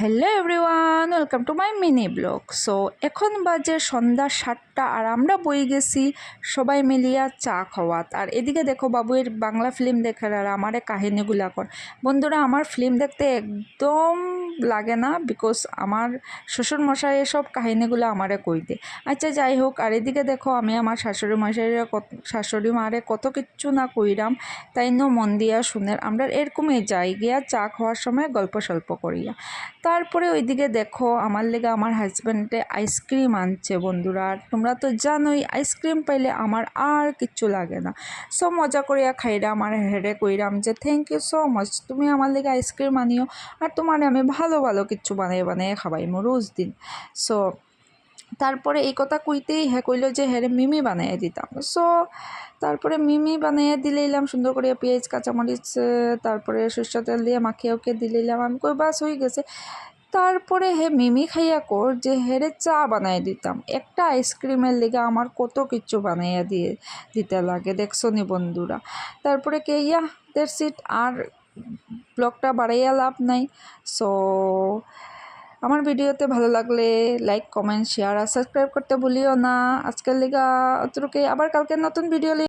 Hello everyone, welcome to my mini blog. So এখন বাজে সন্ধ্যা 7টা আর আমরা বই গেছি সবাই মিলিয়া চা খাওয়াত। আর এদিকে দেখো বাবুয়ের বাংলা ফিল্ম দেখার আর আমার কাহিনীগুলো কর। বন্ধুরা, আমার ফিল্ম দেখতে একদম লাগে না, বিকজ আমার শ্বশুর মশাই এসব কাহিনীগুলো আমারে কই দে। আচ্ছা যাই হোক, আর এদিকে দেখো আমি আমার শাশুড়ি মারে কত কিচ্ছু না কইরাম, তাই মন দিয়া শুনের আমরা এরকমই যাই গিয়া চা খাওয়ার সময় গল্প সল্প করিয়া। তারপরে ওইদিকে দেখো আমার লেগে আমার হাজব্যান্ডে আইসক্রিম আনছে। বন্ধুরা, আর তোমরা তো জানোই আইসক্রিম পাইলে আমার আর কিচ্ছু লাগে না। সো মজা করিয়া খাইরাম আর হেরে কইরাম যে থ্যাংক ইউ সো মাচ, তুমি আমার লেগে আইসক্রিম আনিও আর তোমার আমি ভালো ভালো কিচ্ছু বানিয়ে বানিয়ে খাবাইমো রোজ দিন। সো তারপরে এই কথা কইতেই কইলো যে হেরে মিমি বানিয়ে দিতাম। সো তারপরে মিমি বানিয়ে দিলাম সুন্দর করে, পেঁয়াজ কাঁচামরিচ তারপরে সরষের তেল দিয়ে মাখিয়ে ওকে দিলাম। আমি কই বাস হয়ে গেছে। তারপরে মিমি খাইয়া কর যে হেরে চা বানিয়ে দিতাম। একটা আইসক্রিমের লেগে আমার কত কিচ্ছু বানাইয়া দিতে লাগে, দেখছো নি বন্ধুরা। তারপরে দ্যাটস ইট, আর ব্লগটা বাড়াইয়া লাভ নাই। সো আমার ভিডিওতে ভালো লাগলে লাইক কমেন্ট শেয়ার আর সাবস্ক্রাইব করতে ভুলিও না। আজকের লেগা অতটুকুই, আবার কালকে নতুন ভিডিও